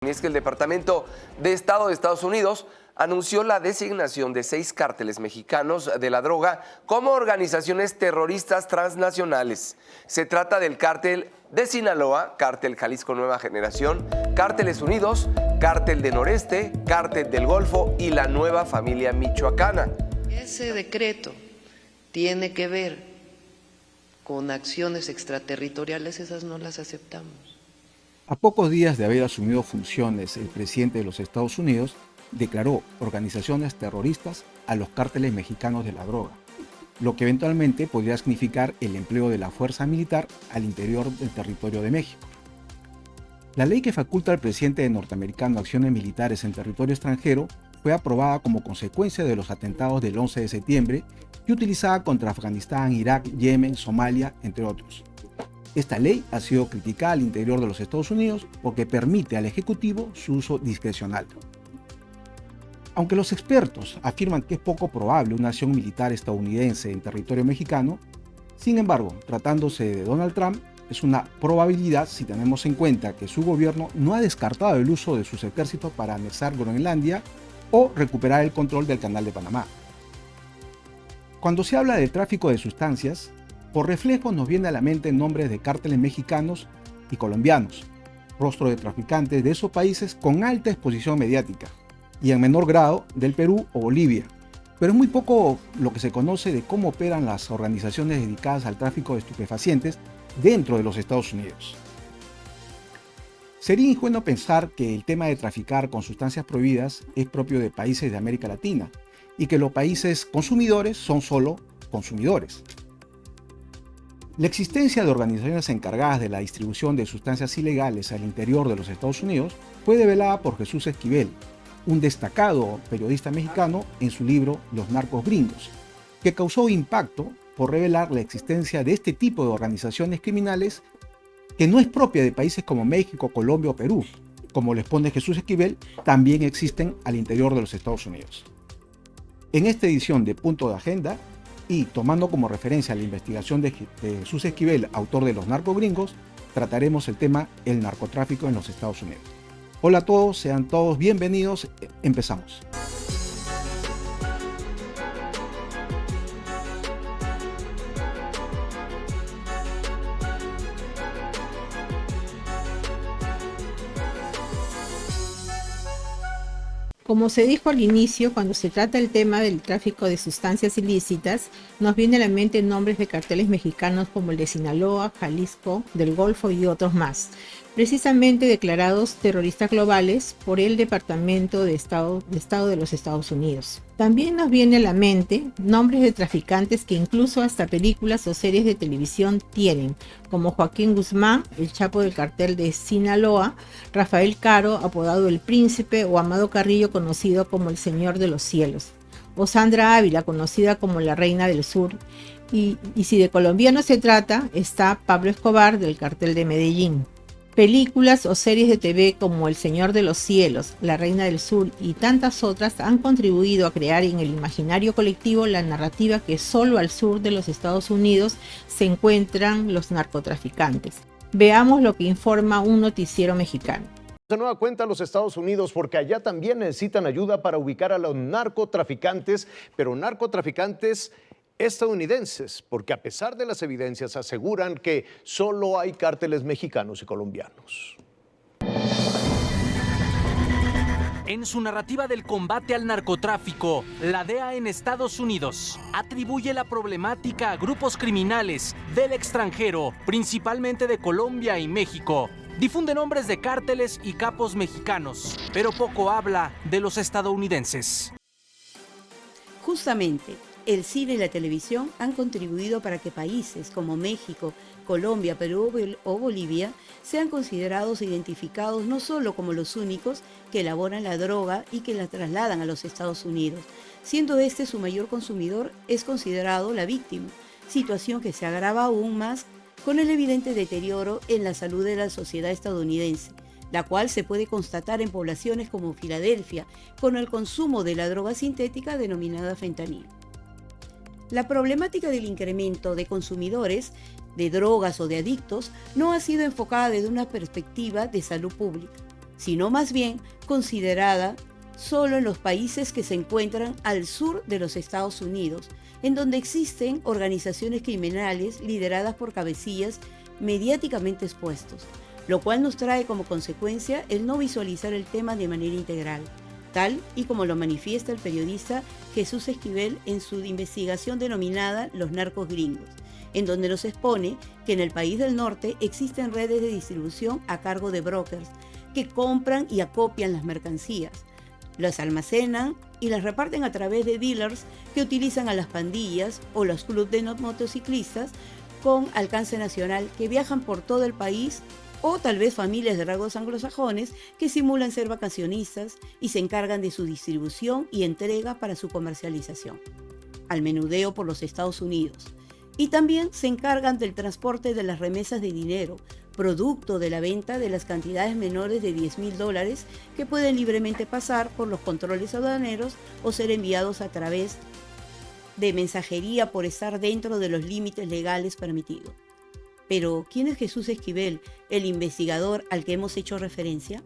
Y es que el Departamento de Estado de Estados Unidos anunció la designación de 6 cárteles mexicanos de la droga como organizaciones terroristas transnacionales. Se trata del cártel de Sinaloa, cártel Jalisco Nueva Generación, Cárteles Unidos, cártel de Noreste, cártel del Golfo y la Nueva Familia Michoacana. Ese decreto tiene que ver con acciones extraterritoriales, esas no las aceptamos. A pocos días de haber asumido funciones, el presidente de los Estados Unidos declaró organizaciones terroristas a los cárteles mexicanos de la droga, lo que eventualmente podría significar el empleo de la fuerza militar al interior del territorio de México. La ley que faculta al presidente norteamericano acciones militares en territorio extranjero fue aprobada como consecuencia de los atentados del 11 de septiembre y utilizada contra Afganistán, Irak, Yemen, Somalia, entre otros. Esta ley ha sido criticada al interior de los Estados Unidos porque permite al Ejecutivo su uso discrecional. Aunque los expertos afirman que es poco probable una acción militar estadounidense en territorio mexicano, sin embargo, tratándose de Donald Trump, es una probabilidad si tenemos en cuenta que su gobierno no ha descartado el uso de sus ejércitos para anexar Groenlandia o recuperar el control del Canal de Panamá. Cuando se habla del tráfico de sustancias, por reflejo nos viene a la mente nombres de cárteles mexicanos y colombianos, rostro de traficantes de esos países con alta exposición mediática, y en menor grado del Perú o Bolivia. Pero es muy poco lo que se conoce de cómo operan las organizaciones dedicadas al tráfico de estupefacientes dentro de los Estados Unidos. Sería ingenuo pensar que el tema de traficar con sustancias prohibidas es propio de países de América Latina y que los países consumidores son solo consumidores. La existencia de organizaciones encargadas de la distribución de sustancias ilegales al interior de los Estados Unidos fue develada por Jesús Esquivel, un destacado periodista mexicano, en su libro Los narcos gringos, que causó impacto por revelar la existencia de este tipo de organizaciones criminales que no es propia de países como México, Colombia o Perú. Como les pone Jesús Esquivel, también existen al interior de los Estados Unidos. En esta edición de Punto de Agenda, y tomando como referencia la investigación de Jesús Esquivel, autor de Los narcos gringos, trataremos el tema el narcotráfico en los Estados Unidos. Hola a todos, sean todos bienvenidos, empezamos. Como se dijo al inicio, cuando se trata el tema del tráfico de sustancias ilícitas, nos viene a la mente nombres de carteles mexicanos como el de Sinaloa, Jalisco, del Golfo y otros más, precisamente declarados terroristas globales por el Departamento de Estado de los Estados Unidos. También nos viene a la mente nombres de traficantes que incluso hasta películas o series de televisión tienen, como Joaquín Guzmán, el Chapo del cartel de Sinaloa, Rafael Caro, apodado El Príncipe, o Amado Carrillo, conocido como el Señor de los Cielos, o Sandra Ávila, conocida como la Reina del Sur, y si de colombiano se trata, está Pablo Escobar del cartel de Medellín. Películas o series de TV como El Señor de los Cielos, La Reina del Sur y tantas otras han contribuido a crear en el imaginario colectivo la narrativa que solo al sur de los Estados Unidos se encuentran los narcotraficantes. Veamos lo que informa un noticiero mexicano. De nueva cuenta los Estados Unidos, porque allá también necesitan ayuda para ubicar a los narcotraficantes, pero narcotraficantes estadounidenses, porque a pesar de las evidencias aseguran que solo hay cárteles mexicanos y colombianos. En su narrativa del combate al narcotráfico, la DEA en Estados Unidos atribuye la problemática a grupos criminales del extranjero, principalmente de Colombia y México. Difunde nombres de cárteles y capos mexicanos, pero poco habla de los estadounidenses. Justamente, el cine y la televisión han contribuido para que países como México, Colombia, Perú o Bolivia sean considerados e identificados no solo como los únicos que elaboran la droga y que la trasladan a los Estados Unidos, siendo este su mayor consumidor, es considerado la víctima, situación que se agrava aún más con el evidente deterioro en la salud de la sociedad estadounidense, la cual se puede constatar en poblaciones como Filadelfia, con el consumo de la droga sintética denominada fentanilo. La problemática del incremento de consumidores de drogas o de adictos no ha sido enfocada desde una perspectiva de salud pública, sino más bien considerada solo en los países que se encuentran al sur de los Estados Unidos, en donde existen organizaciones criminales lideradas por cabecillas mediáticamente expuestos, lo cual nos trae como consecuencia el no visualizar el tema de manera integral, tal y como lo manifiesta el periodista Jesús Esquivel en su investigación denominada Los narcos gringos, en donde nos expone que en el país del norte existen redes de distribución a cargo de brokers que compran y acopian las mercancías, las almacenan y las reparten a través de dealers que utilizan a las pandillas o los clubes de motociclistas con alcance nacional que viajan por todo el país, o tal vez familias de rasgos anglosajones que simulan ser vacacionistas y se encargan de su distribución y entrega para su comercialización, al menudeo por los Estados Unidos. Y también se encargan del transporte de las remesas de dinero, producto de la venta de las cantidades menores de $10,000 que pueden libremente pasar por los controles aduaneros o ser enviados a través de mensajería por estar dentro de los límites legales permitidos. Pero, ¿quién es Jesús Esquivel, el investigador al que hemos hecho referencia?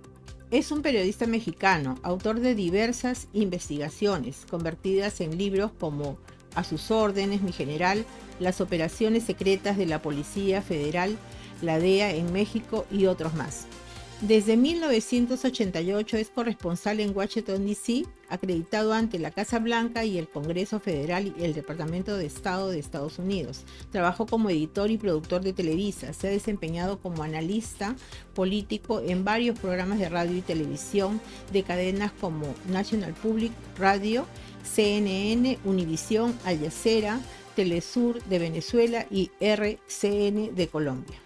Es un periodista mexicano, autor de diversas investigaciones, convertidas en libros como A sus órdenes, mi general, Las operaciones secretas de la Policía Federal, la DEA en México y otros más. Desde 1988 es corresponsal en Washington, D.C., acreditado ante la Casa Blanca y el Congreso Federal y el Departamento de Estado de Estados Unidos. Trabajó como editor y productor de Televisa. Se ha desempeñado como analista político en varios programas de radio y televisión de cadenas como National Public Radio, CNN, Univisión, Al Jazeera, Telesur de Venezuela y RCN de Colombia.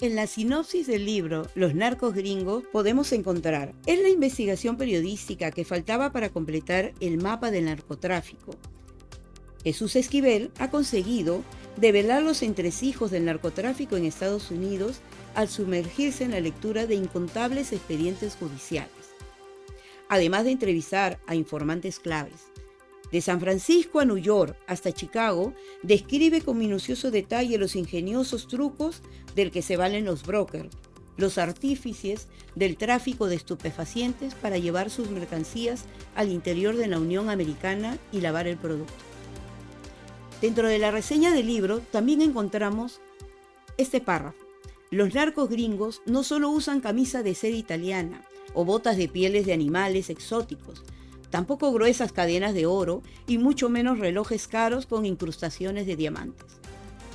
En la sinopsis del libro Los narcos gringos podemos encontrar: es la investigación periodística que faltaba para completar el mapa del narcotráfico. Jesús Esquivel ha conseguido develar los entresijos del narcotráfico en Estados Unidos al sumergirse en la lectura de incontables expedientes judiciales, además de entrevistar a informantes claves. De San Francisco a New York hasta Chicago, describe con minucioso detalle los ingeniosos trucos del que se valen los brokers, los artífices del tráfico de estupefacientes para llevar sus mercancías al interior de la Unión Americana y lavar el producto. Dentro de la reseña del libro también encontramos este párrafo: los narcos gringos no solo usan camisa de seda italiana o botas de pieles de animales exóticos, tampoco gruesas cadenas de oro y mucho menos relojes caros con incrustaciones de diamantes.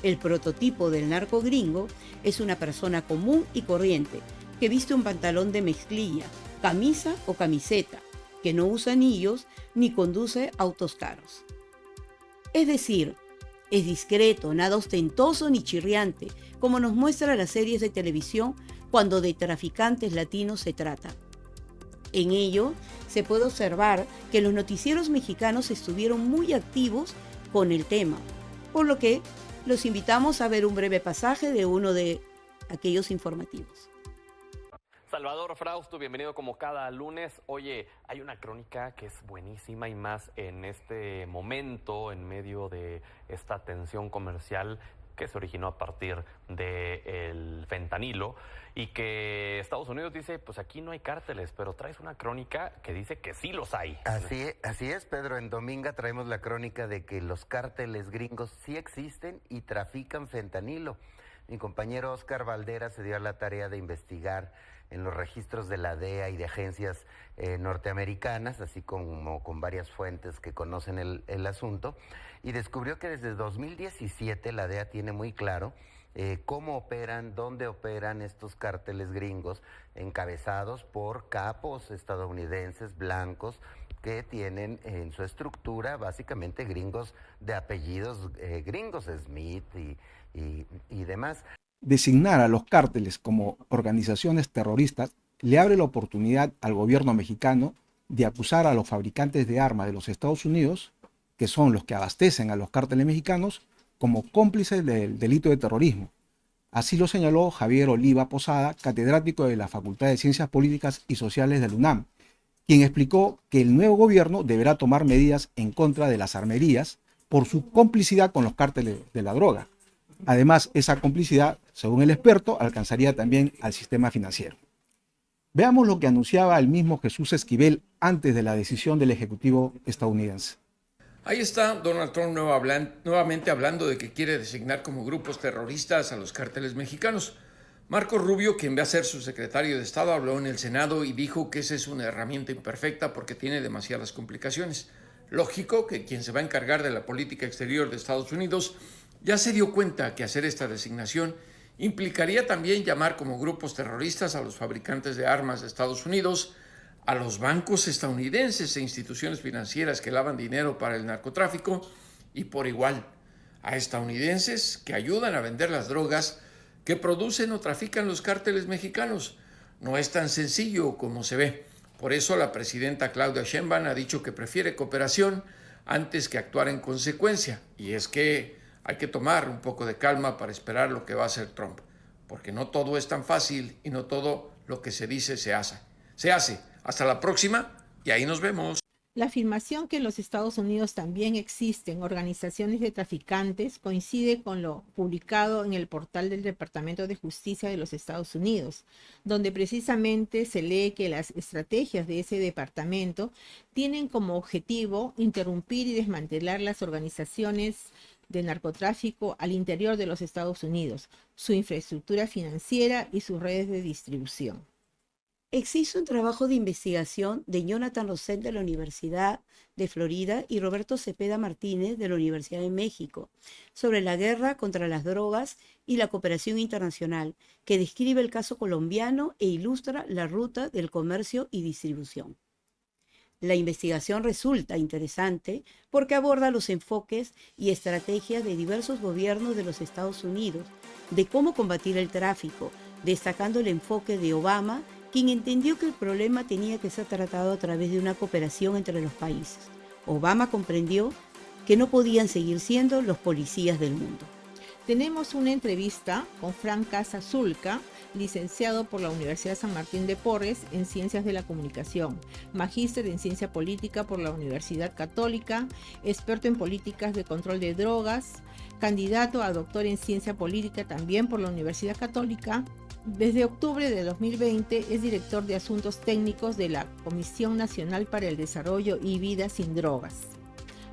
El prototipo del narco gringo es una persona común y corriente que viste un pantalón de mezclilla, camisa o camiseta, que no usa anillos ni conduce autos caros. Es decir, es discreto, nada ostentoso ni chirriante, como nos muestra las series de televisión cuando de traficantes latinos se trata. En ello, se puede observar que los noticieros mexicanos estuvieron muy activos con el tema, por lo que los invitamos a ver un breve pasaje de uno de aquellos informativos. Salvador Frausto, bienvenido como cada lunes. Oye, hay una crónica que es buenísima y más en este momento, en medio de esta tensión comercial que se originó a partir del fentanilo y que Estados Unidos dice, pues aquí no hay cárteles, pero traes una crónica que dice que sí los hay. Así es, Pedro. En Dominga traemos la crónica de que los cárteles gringos sí existen y trafican fentanilo. Mi compañero Oscar Valdera se dio a la tarea de investigar en los registros de la DEA y de agencias norteamericanas, así como con varias fuentes que conocen el asunto, y descubrió que desde 2017 la DEA tiene muy claro cómo operan, dónde operan estos cárteles gringos, encabezados por capos estadounidenses blancos que tienen en su estructura básicamente gringos de apellidos gringos, Smith y demás. Designar a los cárteles como organizaciones terroristas le abre la oportunidad al gobierno mexicano de acusar a los fabricantes de armas de los Estados Unidos, que son los que abastecen a los cárteles mexicanos, como cómplices del delito de terrorismo. Así lo señaló Javier Oliva Posada, catedrático de la Facultad de Ciencias Políticas y Sociales de la UNAM, quien explicó que el nuevo gobierno deberá tomar medidas en contra de las armerías por su complicidad con los cárteles de la droga. Además, esa complicidad, según el experto, alcanzaría también al sistema financiero. Veamos lo que anunciaba el mismo Jesús Esquivel antes de la decisión del Ejecutivo estadounidense. Ahí está Donald Trump nuevamente hablando de que quiere designar como grupos terroristas a los cárteles mexicanos. Marco Rubio, quien va a ser su secretario de Estado, habló en el Senado y dijo que esa es una herramienta imperfecta porque tiene demasiadas complicaciones. Lógico que quien se va a encargar de la política exterior de Estados Unidos ya se dio cuenta que hacer esta designación implicaría también llamar como grupos terroristas a los fabricantes de armas de Estados Unidos, a los bancos estadounidenses e instituciones financieras que lavan dinero para el narcotráfico y por igual a estadounidenses que ayudan a vender las drogas que producen o trafican los cárteles mexicanos. No es tan sencillo como se ve. Por eso la presidenta Claudia Sheinbaum ha dicho que prefiere cooperación antes que actuar en consecuencia. Y es que hay que tomar un poco de calma para esperar lo que va a hacer Trump, porque no todo es tan fácil y no todo lo que se dice se hace. Hasta la próxima y ahí nos vemos. La afirmación que en los Estados Unidos también existen organizaciones de traficantes coincide con lo publicado en el portal del Departamento de Justicia de los Estados Unidos, donde precisamente se lee que las estrategias de ese departamento tienen como objetivo interrumpir y desmantelar las organizaciones de narcotráfico al interior de los Estados Unidos, su infraestructura financiera y sus redes de distribución. Existe un trabajo de investigación de Jonathan Roset de la Universidad de Florida y Roberto Cepeda Martínez de la Universidad de México sobre la guerra contra las drogas y la cooperación internacional, que describe el caso colombiano e ilustra la ruta del comercio y distribución. La investigación resulta interesante porque aborda los enfoques y estrategias de diversos gobiernos de los Estados Unidos de cómo combatir el tráfico, destacando el enfoque de Obama, quien entendió que el problema tenía que ser tratado a través de una cooperación entre los países. Obama comprendió que no podían seguir siendo los policías del mundo. Tenemos una entrevista con Frank Casazulca, licenciado por la Universidad San Martín de Porres en Ciencias de la Comunicación, magíster en Ciencia Política por la Universidad Católica, experto en políticas de control de drogas, candidato a doctor en Ciencia Política también por la Universidad Católica. Desde octubre de 2020 es director de Asuntos Técnicos de la Comisión Nacional para el Desarrollo y Vida sin Drogas.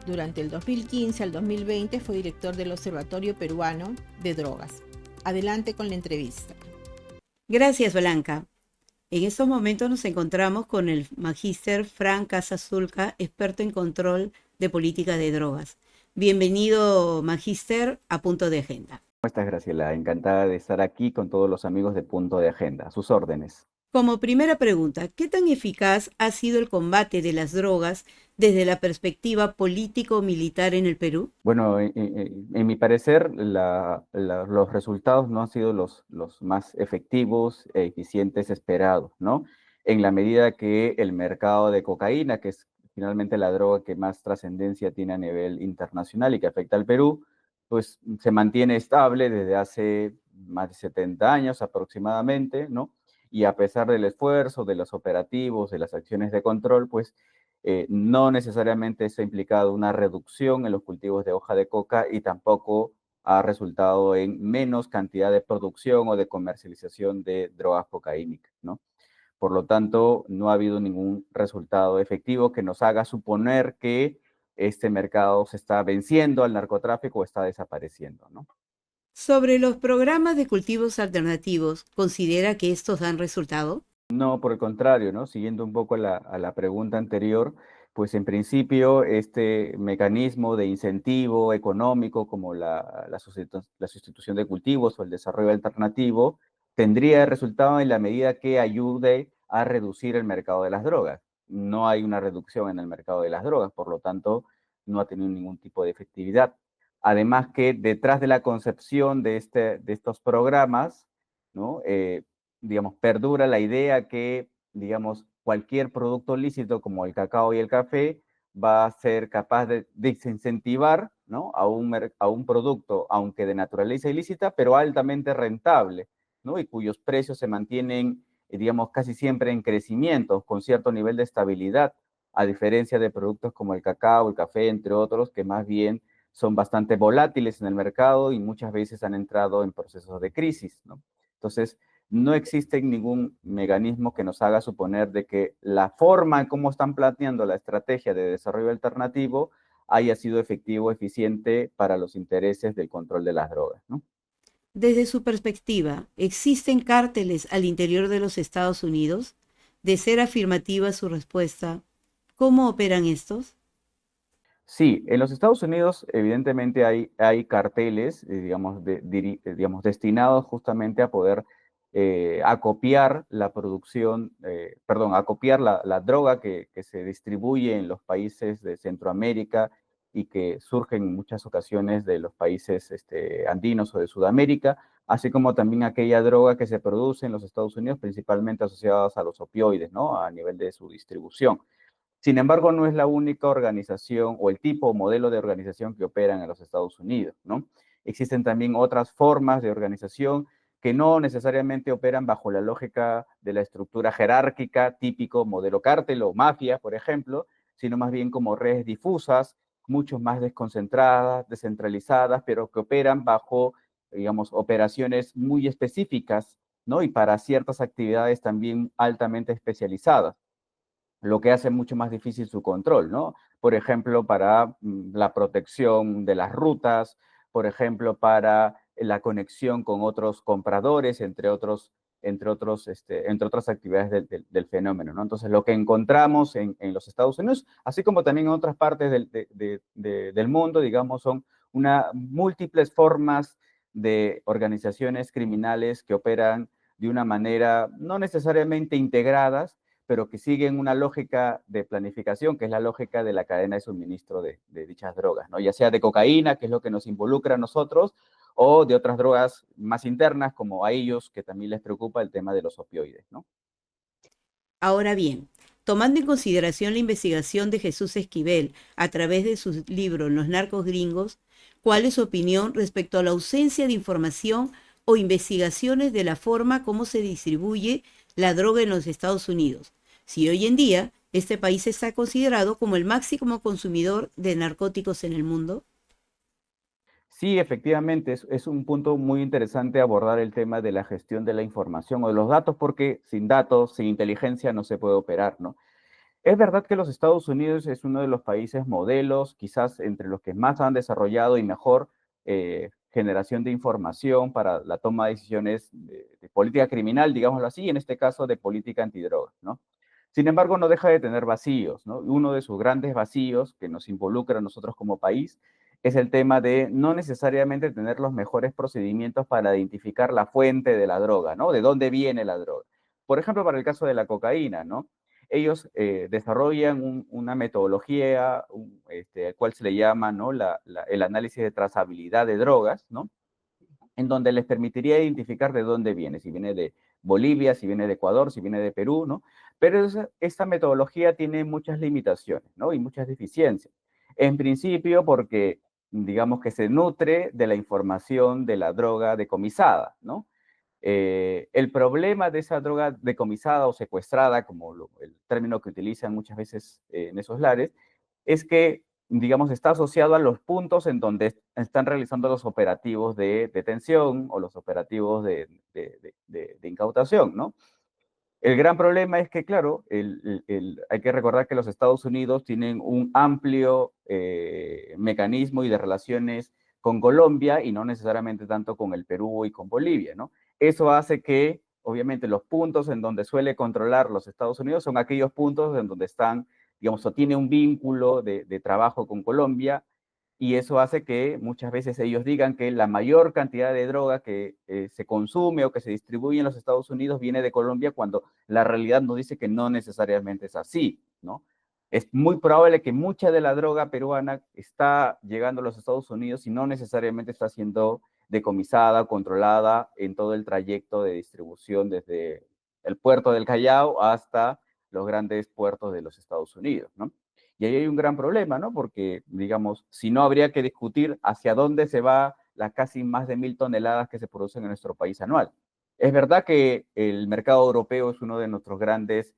Durante el 2015 al 2020 fue director del Observatorio Peruano de Drogas. Adelante con la entrevista. Gracias, Blanca. En estos momentos nos encontramos con el magíster Frank Casazulca, experto en control de política de drogas. Bienvenido, magíster, a Punto de Agenda. ¿Cómo estás, Graciela? Encantada de estar aquí con todos los amigos de Punto de Agenda. A sus órdenes. Como primera pregunta, ¿qué tan eficaz ha sido el combate de las drogas desde la perspectiva político-militar en el Perú? Bueno, en mi parecer, los resultados no han sido los más efectivos e eficientes esperados, ¿no? En la medida que el mercado de cocaína, que es finalmente la droga que más trascendencia tiene a nivel internacional y que afecta al Perú, pues se mantiene estable desde hace más de 70 años aproximadamente, ¿no? Y a pesar del esfuerzo, de los operativos, de las acciones de control, pues no necesariamente eso ha implicado una reducción en los cultivos de hoja de coca y tampoco ha resultado en menos cantidad de producción o de comercialización de drogas cocaínicas, ¿no? Por lo tanto, no ha habido ningún resultado efectivo que nos haga suponer que este mercado se está venciendo al narcotráfico o está desapareciendo, ¿no? Sobre los programas de cultivos alternativos, ¿considera que estos dan resultado? No, por el contrario, ¿no? Siguiendo un poco a la pregunta anterior, pues en principio este mecanismo de incentivo económico como la sustitución de cultivos o el desarrollo alternativo tendría resultado en la medida que ayude a reducir el mercado de las drogas. No hay una reducción en el mercado de las drogas, por lo tanto, no ha tenido ningún tipo de efectividad. Además que detrás de la concepción de estos programas, ¿no? Digamos, perdura la idea que, digamos, cualquier producto lícito como el cacao y el café va a ser capaz de desincentivar, ¿no? a un producto, aunque de naturaleza ilícita, pero altamente rentable, ¿no? Y cuyos precios se mantienen, digamos, casi siempre en crecimiento, con cierto nivel de estabilidad, a diferencia de productos como el cacao, el café, entre otros, que más bien son bastante volátiles en el mercado y muchas veces han entrado en procesos de crisis, ¿no? Entonces, no existe ningún mecanismo que nos haga suponer de que la forma en cómo están planteando la estrategia de desarrollo alternativo haya sido efectivo, eficiente para los intereses del control de las drogas, ¿no? Desde su perspectiva, ¿existen cárteles al interior de los Estados Unidos? De ser afirmativa su respuesta, ¿cómo operan estos? Sí, en los Estados Unidos evidentemente hay carteles, digamos, destinados justamente a poder acopiar la producción, acopiar la droga que se distribuye en los países de Centroamérica y que surge en muchas ocasiones de los países andinos o de Sudamérica, así como también aquella droga que se produce en los Estados Unidos, principalmente asociadas a los opioides, ¿no? A nivel de su distribución. Sin embargo, no es la única organización o el tipo o modelo de organización que operan en los Estados Unidos, ¿no? Existen también otras formas de organización que no necesariamente operan bajo la lógica de la estructura jerárquica, típico modelo cártel o mafia, por ejemplo, sino más bien como redes difusas, mucho más desconcentradas, descentralizadas, pero que operan bajo, digamos, operaciones muy específicas, ¿no? Y para ciertas actividades también altamente especializadas, lo que hace mucho más difícil su control, ¿no? Por ejemplo, para la protección de las rutas, por ejemplo, para la conexión con otros compradores, entre otras actividades del fenómeno, ¿no? Entonces, lo que encontramos en los Estados Unidos, así como también en otras partes del mundo, digamos, son múltiples formas de organizaciones criminales que operan de una manera no necesariamente integradas, pero que siguen una lógica de planificación, que es la lógica de la cadena de suministro de dichas drogas, ¿no? Ya sea de cocaína, que es lo que nos involucra a nosotros, o de otras drogas más internas, como a ellos, que también les preocupa el tema de los opioides, ¿no? Ahora bien, tomando en consideración la investigación de Jesús Esquivel a través de su libro Los narcos gringos, ¿cuál es su opinión respecto a la ausencia de información o investigaciones de la forma como se distribuye la droga en los Estados Unidos? Si hoy en día este país está considerado como el máximo consumidor de narcóticos en el mundo. Sí, efectivamente, es un punto muy interesante abordar el tema de la gestión de la información o de los datos, porque sin datos, sin inteligencia no se puede operar, ¿no? Es verdad que los Estados Unidos es uno de los países modelos, quizás entre los que más han desarrollado y mejor generación de información para la toma de decisiones de política criminal, digámoslo así, en este caso de política antidrogas, ¿no? Sin embargo, no deja de tener vacíos, ¿no? Uno de sus grandes vacíos que nos involucra a nosotros como país es el tema de no necesariamente tener los mejores procedimientos para identificar la fuente de la droga, ¿no? De dónde viene la droga. Por ejemplo, para el caso de la cocaína, ¿no? Ellos desarrollan una metodología, al cual se le llama, ¿no? el análisis de trazabilidad de drogas, ¿no? En donde les permitiría identificar de dónde viene, si viene de Bolivia, si viene de Ecuador, si viene de Perú, ¿no? Pero esta metodología tiene muchas limitaciones, ¿no? Y muchas deficiencias. En principio, porque digamos que se nutre de la información de la droga decomisada, ¿no? El problema de esa droga decomisada o secuestrada, como el término que utilizan muchas veces en esos lares, es que, digamos, está asociado a los puntos en donde están realizando los operativos de detención o los operativos de incautación, ¿no? El gran problema es que, claro, hay que recordar que los Estados Unidos tienen un amplio mecanismo y de relaciones con Colombia y no necesariamente tanto con el Perú y con Bolivia, ¿no? Eso hace que, obviamente, los puntos en donde suele controlar los Estados Unidos son aquellos puntos en donde están, digamos, o tiene un vínculo de trabajo con Colombia, y eso hace que muchas veces ellos digan que la mayor cantidad de droga que se consume o que se distribuye en los Estados Unidos viene de Colombia, cuando la realidad nos dice que no necesariamente es así, ¿no? Es muy probable que mucha de la droga peruana está llegando a los Estados Unidos y no necesariamente está siendo decomisada, controlada en todo el trayecto de distribución desde el puerto del Callao hasta los grandes puertos de los Estados Unidos, ¿no? Y ahí hay un gran problema, ¿no? Porque, digamos, si no, habría que discutir hacia dónde se va las casi más de 1.000 toneladas que se producen en nuestro país anual. Es verdad que el mercado europeo es uno de nuestros grandes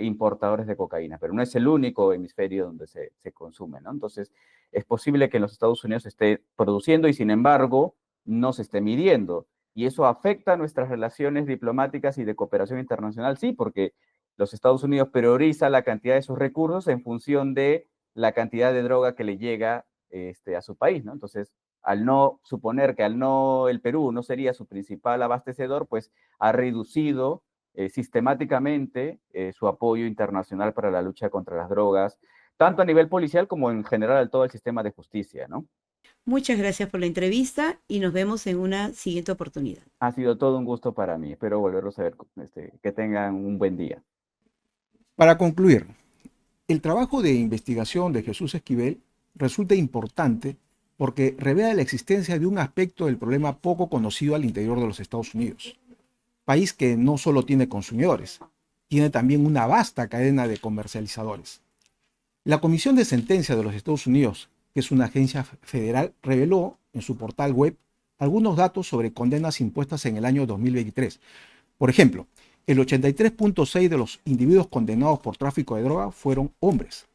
importadores de cocaína, pero no es el único hemisferio donde se consume, ¿no? Entonces, es posible que en los Estados Unidos se esté produciendo y, sin embargo, no se esté midiendo. ¿Y eso afecta nuestras relaciones diplomáticas y de cooperación internacional? Sí, porque los Estados Unidos prioriza la cantidad de sus recursos en función de la cantidad de droga que le llega a su país, ¿no? Entonces, al no suponer que el Perú no sería su principal abastecedor, pues ha reducido sistemáticamente su apoyo internacional para la lucha contra las drogas, tanto a nivel policial como en general a todo el sistema de justicia, ¿no? Muchas gracias por la entrevista y nos vemos en una siguiente oportunidad. Ha sido todo un gusto para mí. Espero volverlos a ver. Que tengan un buen día. Para concluir, el trabajo de investigación de Jesús Esquivel resulta importante porque revela la existencia de un aspecto del problema poco conocido al interior de los Estados Unidos. País que no solo tiene consumidores, tiene también una vasta cadena de comercializadores. La Comisión de Sentencia de los Estados Unidos, que es una agencia federal, reveló en su portal web algunos datos sobre condenas impuestas en el año 2023. Por ejemplo, el 83.6% de los individuos condenados por tráfico de droga fueron hombres.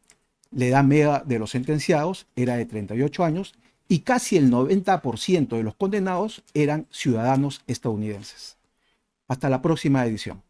La edad media de los sentenciados era de 38 años y casi el 90% de los condenados eran ciudadanos estadounidenses. Hasta la próxima edición.